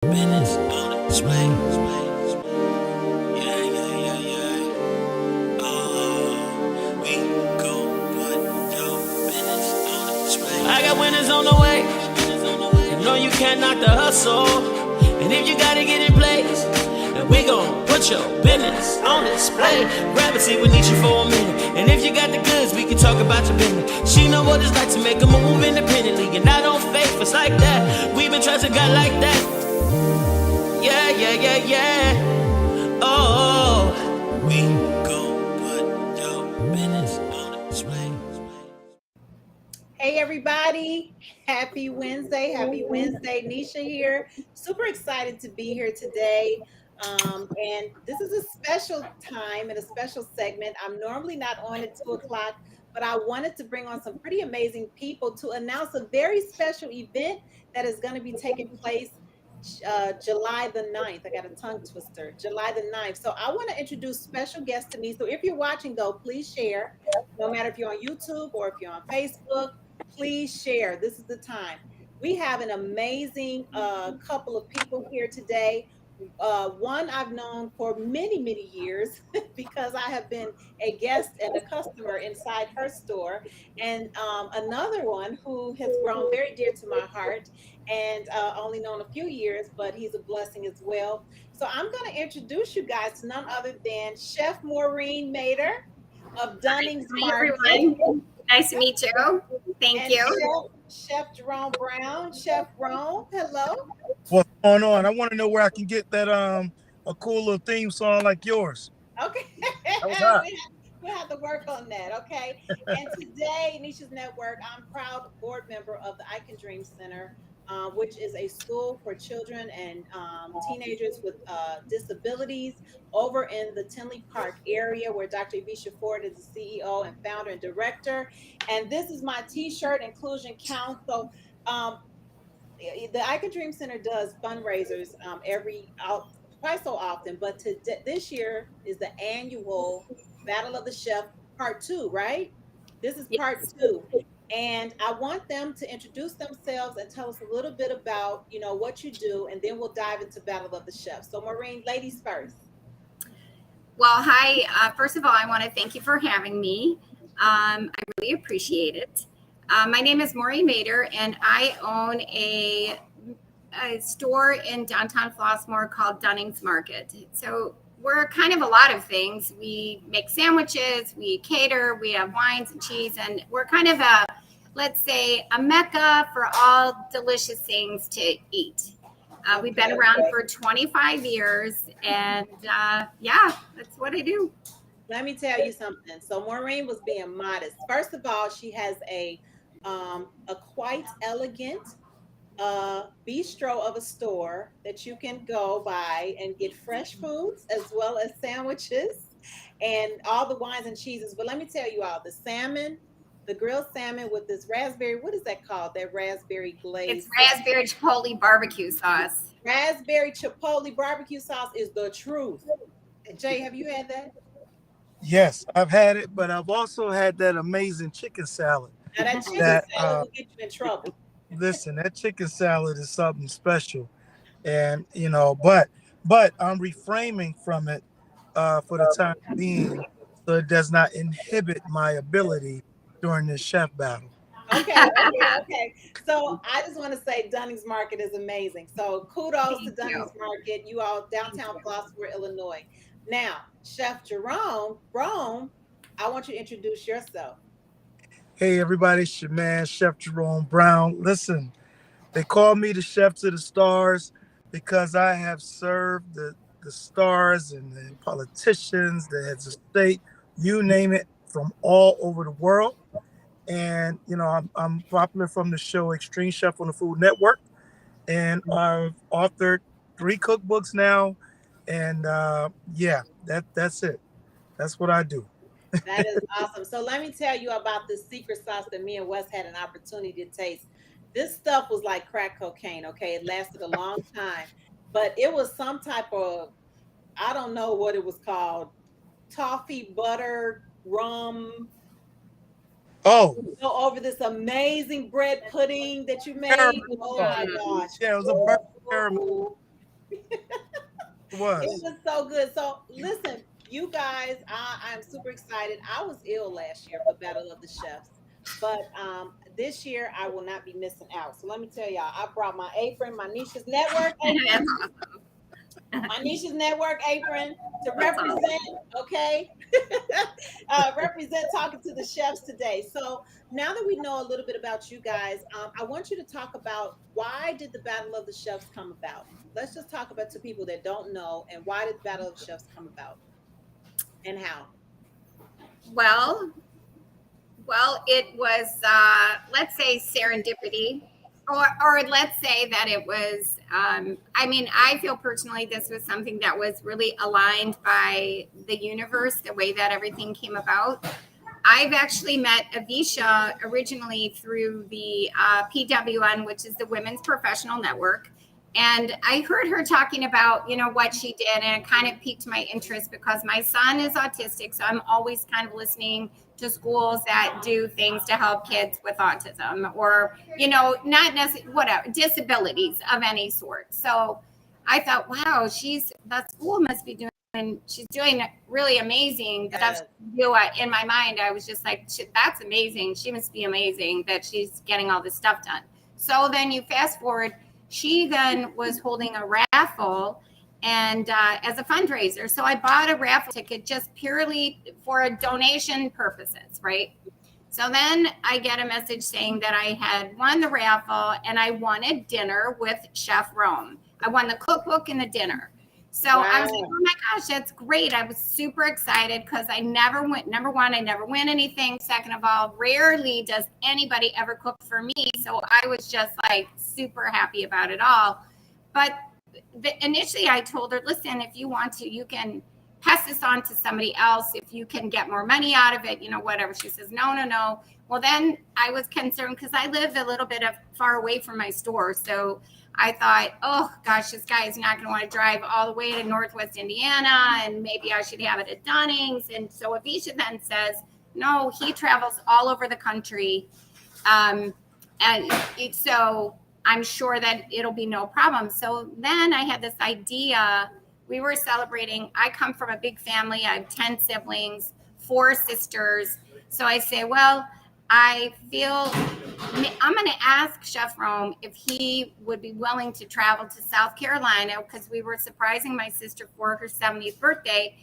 Business on display. Yeah, yeah, yeah, yeah. We gon' put your business on display. I got winners on the way. You know you can't knock the hustle. And if you gotta get in place, then we gon' put your business on display. Grab a seat, we need you for a minute. And if you got the goods, we can talk about your business. She know what it's like to make a move independently. And I don't fake, it's like that. We've been trusting God like that. Yeah, yeah, yeah, yeah. Oh, we gon' put your business on display. Hey everybody, happy Wednesday, Nisha here. Super excited to be here today. And this is a special time and a special segment. I'm normally not on at 2 o'clock, but I wanted to bring on some pretty amazing people to announce a very special event that is going to be taking place July the 9th. I got a tongue twister. July the 9th. So I want to introduce special guests to me. So if you're watching though, please share. No matter if you're on YouTube or if you're on Facebook, please share. This is the time. We have an amazing couple of people here today. One I've known for many, many years because I have been a guest and a customer inside her store. And another one who has grown very dear to my heart and only known a few years, but he's a blessing as well. So I'm going to introduce you guys to none other than Chef Maureen Mader of Dunnings Hi, Markert. everyone. Nice to meet you. Thank And you. Chef Jerome Brown. Chef Rome, hello. What's going on? I want to know where I can get that a cool little theme song like yours. Okay. That was hot. we have to work on that, okay? And today, Nisha's Network, I'm proud board member of the iCan Dream Center, which is a school for children and teenagers with disabilities over in the Tinley Park area, where Dr. Evisha Ford is the CEO and founder and director. And this is my T-shirt inclusion council. The iCan Dream Center does fundraisers quite so often, but this year is the annual Battle of the Chef Part 2, right? This is Part Yes. 2. And I want them to introduce themselves and tell us a little bit about, what you do, and then we'll dive into Battle of the Chef. So Maureen, ladies first. Well, hi. First of all, I want to thank you for having me. I really appreciate it. My name is Maureen Mader, and I own a store in downtown Flossmoor called Dunnings Markert. So we're kind of a lot of things. We make sandwiches, we cater, we have wines and cheese, and we're kind of let's say, a mecca for all delicious things to eat. We've been around for 25 years, and yeah, that's what I do. Let me tell you something. So Maureen was being modest. First of all, she has a quite elegant bistro of a store that you can go by and get fresh foods as well as sandwiches and all the wines and cheeses. But let me tell you all, the salmon, the grilled salmon with this raspberry, what is that called? That raspberry glaze. It's raspberry chipotle barbecue sauce. Raspberry chipotle barbecue sauce is the truth. Jay, have you had that? Yes, I've had it, but I've also had that amazing chicken salad. Now that chicken That salad will get you in trouble. listen, that chicken salad is something special, and but I'm refraining from it for the time being, so it does not inhibit my ability during this chef battle. Okay. So I just want to say Dunnings Markert is amazing. So kudos to Thank you. Dunnings Markert. You all downtown Flossmoor, Illinois. Now, Chef Jerome, I want you to introduce yourself. Hey everybody, it's your man Chef Jerome Brown. Listen, they call me the chef to the stars because I have served the stars and the politicians, the heads of state, you name it, from all over the world. And I'm popular from the show Extreme Chef on the Food Network, and I've authored 3 cookbooks now. And yeah, that's it. That's what I do. That is awesome. So let me tell you about the secret sauce that me and Wes had an opportunity to taste. This stuff was like crack cocaine, okay? It lasted a long time, but it was some type of, I don't know what it was called, toffee butter rum. Oh, Go over this amazing bread pudding that you made. caramel Oh sauce. my gosh. Yeah, it was a burnt caramel. It It was. was so good. So listen, you guys, I'm super excited. I was ill last year for Battle of the Chefs, but this year I will not be missing out. So let me tell y'all, I brought my apron, my Nisha's Network That's apron, awesome. my Nisha's Network apron to That's awesome. represent. Okay, represent talking to the chefs today. So now that we know a little bit about you guys, I want you to talk about why did the Battle of the Chefs come about. Let's just talk about to people that don't know and why did the Battle of the Chefs come about and how. Well, it was, let's say, serendipity, or let's say that it was. I mean, I feel personally this was something that was really aligned by the universe, the way that everything came about. I've actually met Avisha originally through the PWN, which is the Women's Professional Network. And I heard her talking about, what she did, and it kind of piqued my interest because my son is autistic. So I'm always kind of listening to schools that do things to help kids with autism or, not necessarily, whatever, disabilities of any sort. So I thought, wow, that school must be doing, and she's doing really amazing. That's in my mind. I was just like, that's amazing. She must be amazing that she's getting all this stuff done. So then you fast forward, she then was holding a raffle and as a fundraiser. So I bought a raffle ticket just purely for donation purposes, right? So then I get a message saying that I had won the raffle and I won a dinner with Chef Rome. I won the cookbook and the dinner. So I was like, oh my gosh, that's great. I was super excited because I never went, number one, I never win anything. Second of all, rarely does anybody ever cook for me. So I was just like super happy about it all. But initially I told her, listen, if you want to, you can pass this on to somebody else. If you can get more money out of it, whatever. She says, no. Well, then I was concerned because I live a little bit far away from my store. So I thought, oh gosh, this guy is not going to want to drive all the way to Northwest Indiana, and maybe I should have it at Dunnings. And so Avisha then says, no, he travels all over the country. So I'm sure that it'll be no problem. So then I had this idea. We were celebrating. I come from a big family. I have 10 siblings, 4 sisters. So I say, well, I feel I'm going to ask Chef Rome if he would be willing to travel to South Carolina because we were surprising my sister for her 70th birthday,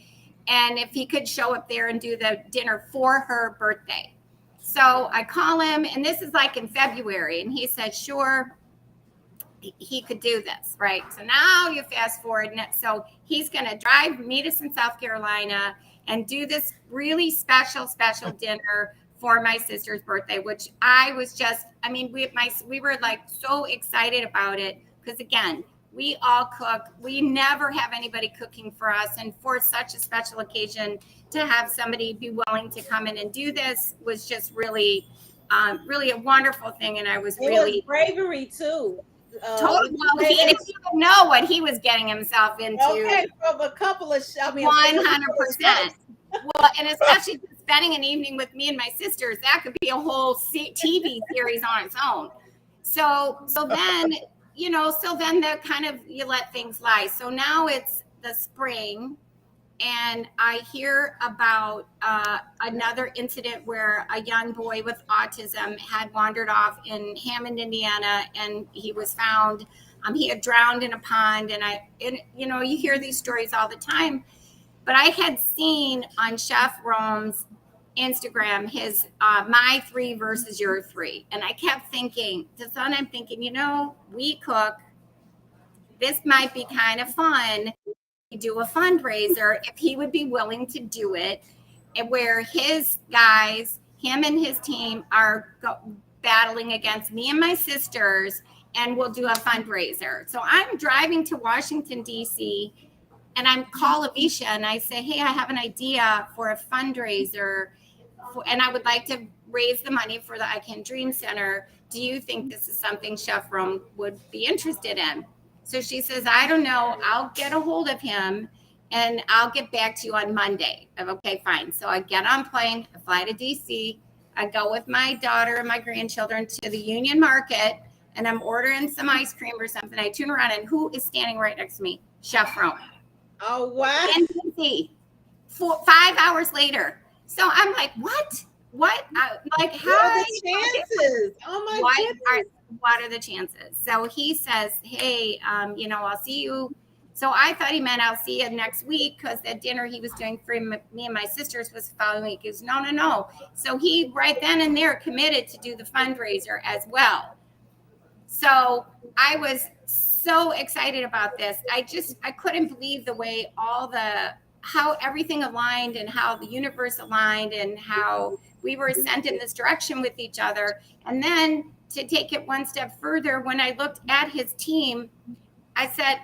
and if he could show up there and do the dinner for her birthday. So I call him, and this is like in February, and he said, sure, he could do this, right? So now you fast forward. So he's going to drive, meet us in South Carolina and do this really special dinner for my sister's birthday, which I was just, I mean, we were like so excited about it because again, we all cook. We never have anybody cooking for us. And for such a special occasion to have somebody be willing to come in and do this was just really, really a wonderful thing. And I was It really was bravery too. Totally. Well, he didn't even know what he was getting himself into. Okay, from a couple of 100%. Well, and especially spending an evening with me and my sisters, that could be a whole TV series on its own. So then, that kind of, you let things lie. So now it's the spring, and I hear about another incident where a young boy with autism had wandered off in Hammond, Indiana, and he was found. He had drowned in a pond, and you hear these stories all the time. But I had seen on Chef Rome's Instagram his my 3 versus your 3, and I kept thinking, I'm thinking, we cook. This might be kind of fun. Do a fundraiser if he would be willing to do it, and where his guys, him and his team, are battling against me and my sisters, and we'll do a fundraiser. So I'm driving to Washington, D.C., and I call Avisha and I say, hey, I have an idea for a fundraiser, and I would like to raise the money for the iCan Dream Center. Do you think this is something Chef Rome would be interested in? So she says, I don't know. I'll get a hold of him and I'll get back to you on Monday. I'm okay, fine. So I get on plane, I fly to DC. I go with my daughter and my grandchildren to the Union Market, and I'm ordering some ice cream or something. I turn around and who is standing right next to me? Chef Jerome. Oh, wow. NBC. 5 hours later. So I'm like, what? What? Like, What hi. are the chances? Oh my goodness. What are the chances? So he says, hey, I'll see you. So I thought he meant I'll see you next week because that dinner he was doing for me and my sisters was the following week. He goes, no. So he right then and there committed to do the fundraiser as well. So I was so excited about this. I couldn't believe the way how everything aligned and how the universe aligned and how we were sent in this direction with each other. And then to take it one step further, when I looked at his team, I said,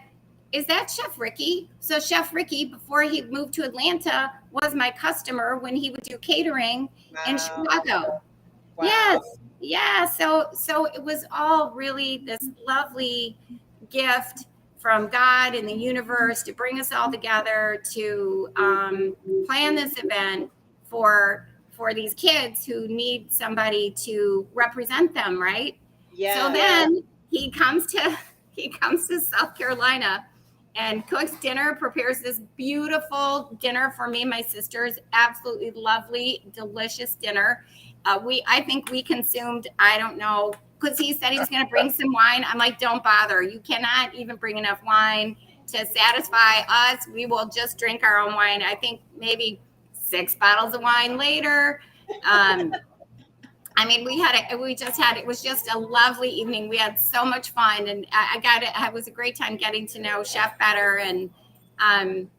is that Chef Ricky? So Chef Ricky, before he moved to Atlanta, was my customer when he would do catering in Chicago. Wow. Yes. Yeah. So it was all really this lovely gift from God and the universe to bring us all together to plan this event for these kids who need somebody to represent them, right? Yeah. So then he comes to South Carolina and cooks dinner, prepares this beautiful dinner for me and my sisters. Absolutely lovely, delicious dinner. I think we consumed, I don't know, because he said he was going to bring some wine. I'm like, don't bother. You cannot even bring enough wine to satisfy us. We will just drink our own wine. I think maybe 6 bottles of wine later. It was just a lovely evening. We had so much fun, and it was a great time getting to know Chef better. And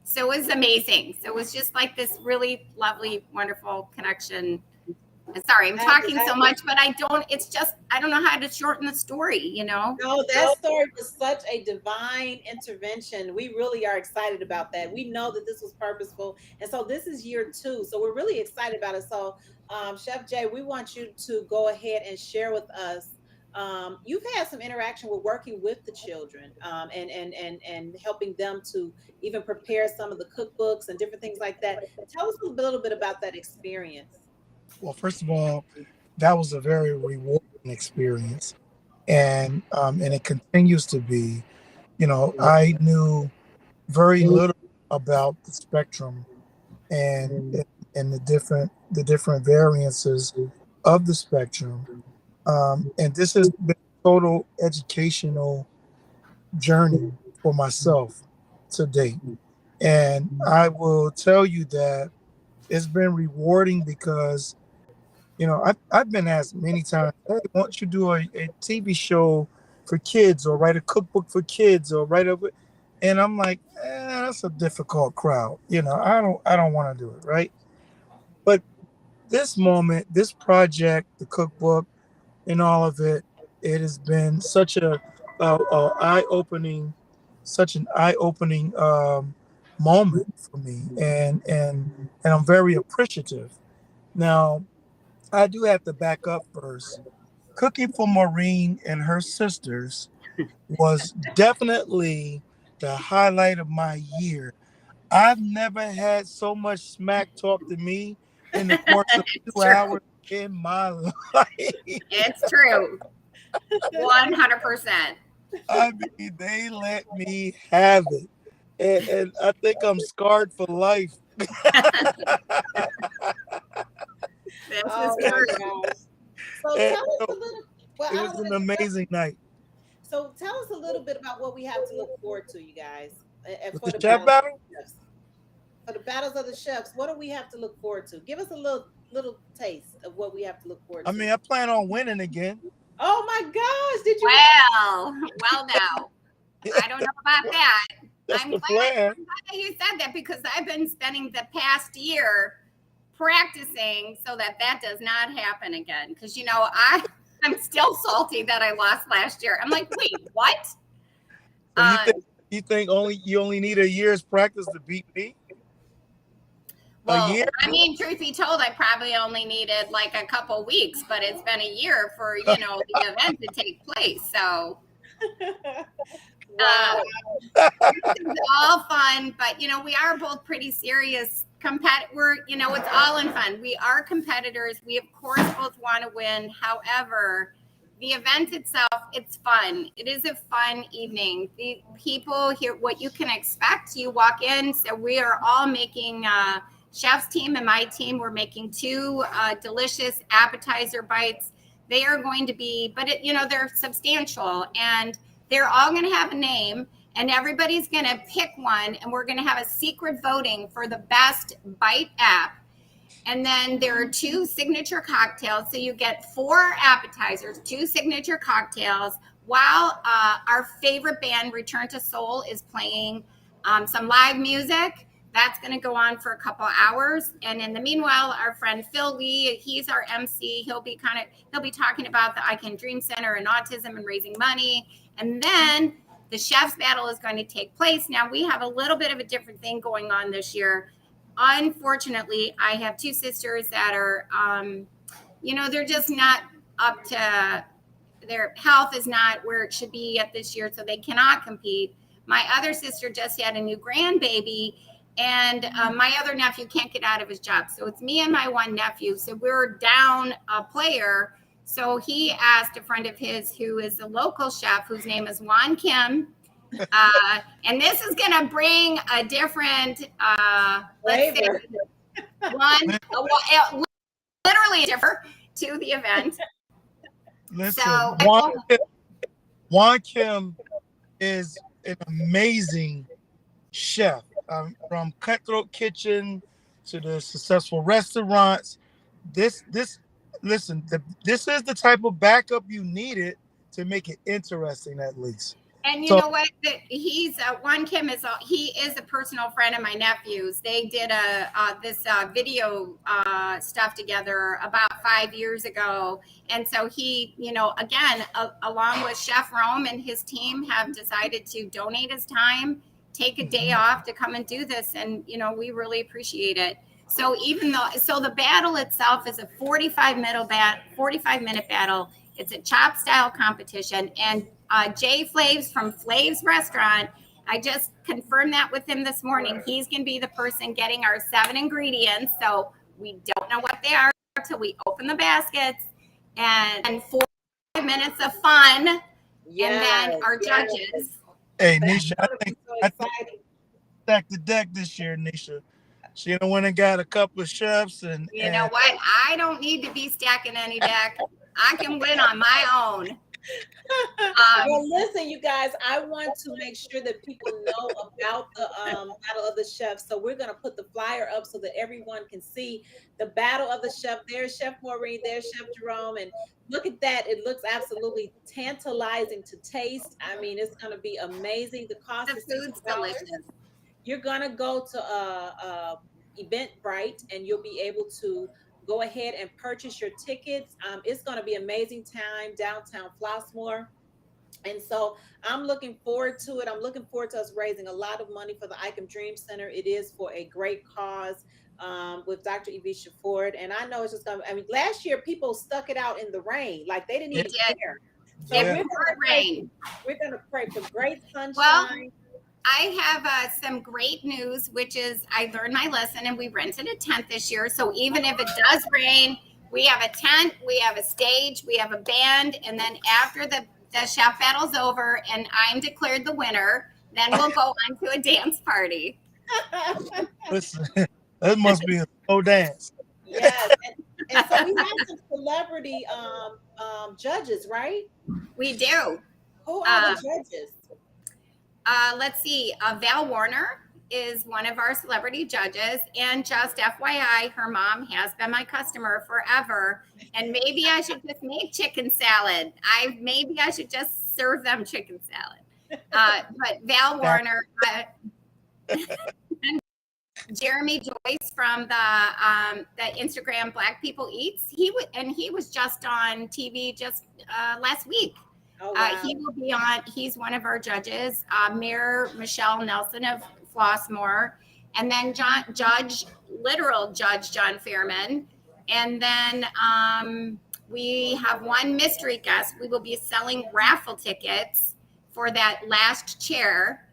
so it was amazing. So it was just like this really lovely, wonderful connection. Sorry, I'm talking so much, but I don't know how to shorten the story, No, that story was such a divine intervention. We really are excited about that. We know that this was purposeful. And so this is year 2. So we're really excited about it. So Chef Jay, we want you to go ahead and share with us. You've had some interaction with working with the children and helping them to even prepare some of the cookbooks and different things like that. Tell us a little bit about that experience. Well, first of all, that was a very rewarding experience, and it continues to be. I knew very little about the spectrum and the different variances of the spectrum, and this has been a total educational journey for myself to date. And I will tell you that it's been rewarding because I've been asked many times, hey, why don't you do a TV show for kids or write a cookbook for kids or and I'm like, that's a difficult crowd. I don't want to do it, right? But this moment, this project, the cookbook and all of it, it has been such such an eye-opening moment for me. And I'm very appreciative. Now, I do have to back up first. Cooking for Maureen and her sisters was definitely the highlight of my year. I've never had so much smack talk to me in the course of 2 hours in my life. It's true. 100%. I mean, they let me have it. And I think I'm scarred for life. Oh my gosh. So And, tell us a little. Well, it was an amazing night. So tell us a little bit about what we have to look forward to, you guys. With For the the chef battles of battle? the chefs. For the battles of the chefs, what do we have to look forward to? Give us a little taste of what we have to look forward to. I mean, I plan on winning again. Oh my gosh! Did you? Well, now I don't know about that. That's the plan. I'm glad that you said that because I've been spending the past year practicing so that does not happen again. Because I'm still salty that I lost last year. I'm like, wait, what? So you think you only need a year's practice to beat me? Well, a year? I mean, truth be told, I probably only needed like a couple weeks, but it's been a year for the event to take place. So Wow. it's all fun, but we are both pretty serious. It's all in fun. We are competitors. We of course both want to win. However, the event itself, it's fun. It is a fun evening. The people here, what you can expect, you walk in. So we are all making, chef's team and my team, we're making 2 delicious appetizer bites. They are going to be, but they're substantial, and they're all going to have a name, and everybody's going to pick one, and we're going to have a secret voting for the best bite app. And then there are 2 signature cocktails. So you get 4 appetizers, 2 signature cocktails, while our favorite band, Return to Soul, is playing some live music. That's going to go on for a couple hours. And in the meanwhile, our friend Phil Lee, he's our MC. He'll be talking about the iCan Dream Center and autism and raising money. And then the chef's battle is going to take place. Now, we have a little bit of a different thing going on this year. Unfortunately, I have 2 sisters that are, they're just not up to, their health is not where it should be at this year, so they cannot compete. My other sister just had a new grandbaby, and my other nephew can't get out of his job. So it's me and my one nephew. So we're down a player. So he asked a friend of his who is a local chef, whose name is Juan Kim. And this is going to bring a different, let's say, literally different to the event. Listen, So, Juan Kim is an amazing chef. From Cutthroat Kitchen to the successful restaurants. This is the type of backup you needed to make it interesting, at least. And you know what? He's Juan Kim he is a personal friend of my nephew's. They did this video stuff together about 5 years ago, and so he, again, along with Chef Jerome and his team, have decided to donate his time, take a day off to come and do this, and we really appreciate it. So the battle itself is a 45-minute battle. It's a chop style competition, and Jay Flaves from Flaves Restaurant, I just confirmed that with him this morning. He's going to be the person getting our 7 ingredients. So we don't know what they are until we open the baskets, and 4 minutes of fun. Yes, and then our judges. Hey, Nisha, I think stacked the deck this year, Nisha. She went and got a couple of chefs, and you know what? I don't need to be stacking any deck. I can win on my own. Well, listen, you guys, I want to make sure that people know about the Battle of the Chefs. So we're going to put the flyer up so that everyone can see the Battle of the Chef. There's Chef Maureen, there's Chef Jerome, and look at that. It looks absolutely tantalizing to taste. I mean, it's going to be amazing. The cost is food's delicious. You're going to go to Eventbrite, and you'll be able to go ahead and purchase your tickets. It's going to be amazing time downtown Flossmoor. And so I'm looking forward to it. I'm looking forward to us raising a lot of money for the iCan Dream Center. It is for a great cause with Dr. Evisha Ford. And I know it's just going to, last year people stuck it out in the rain. Like they didn't even care. So we're going to pray for great sunshine. Well, I have some great news, which is I learned my lesson, and we rented a tent this year. So even if it does rain, we have a tent, we have a stage, we have a band, and then after the chef battle's over and I'm declared the winner, then we'll go on to a dance party. Listen, that must be a slow dance. Yes, and so we have some celebrity judges, right? We do. Who are the judges? Let's see. Val Warner is one of our celebrity judges, and just FYI, her mom has been my customer forever. And maybe I should just make chicken salad. Maybe I should just serve them chicken salad. But Val Warner, and Jeremy Joyce from the Instagram Black People Eats. He was just on TV just last week. Oh, wow. He will be on. He's one of our judges. Mayor Michelle Nelson of Flossmoor, and then Judge John Fairman, and then we have one mystery guest. We will be selling raffle tickets for that last chair.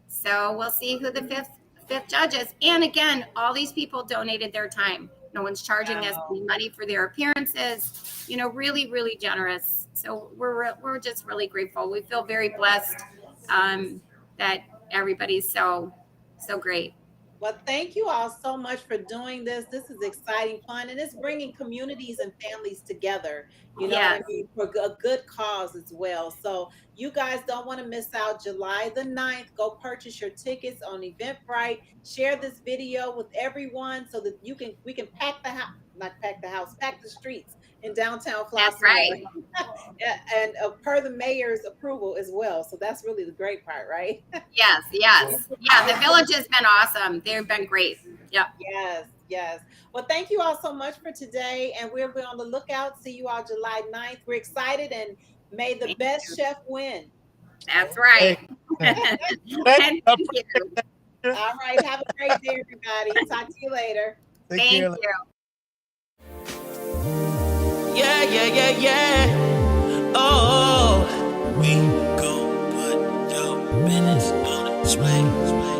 So we'll see who the fifth judge is. And again, all these people donated their time. No one's charging us any money for their appearances. You know, really, really generous. So we're just really grateful. We feel very blessed that everybody's so great. Well, thank you all so much for doing this. This is exciting, fun, and it's bringing communities and families together. You know what I Yes. mean? For a good cause as well. So you guys don't want to miss out. July the 9th, go purchase your tickets on Eventbrite. Share this video with everyone so that we can pack the house, not pack the house, pack the streets in downtown That's Flossmoor. right. And per the mayor's approval as well. So that's really the great part, right? Yes. Yes. Yeah. The village has been awesome. They've been great. Yep. Yes, yes. Well, thank you all so much for today. And we'll be on the lookout. See you all July 9th. We're excited and may the best chef win. That's right. Thank And thank you. All right. Have a great day, everybody. Talk to you later. Take Thank care. you. Yeah, yeah, yeah, yeah. Oh, we gon' put your business on display.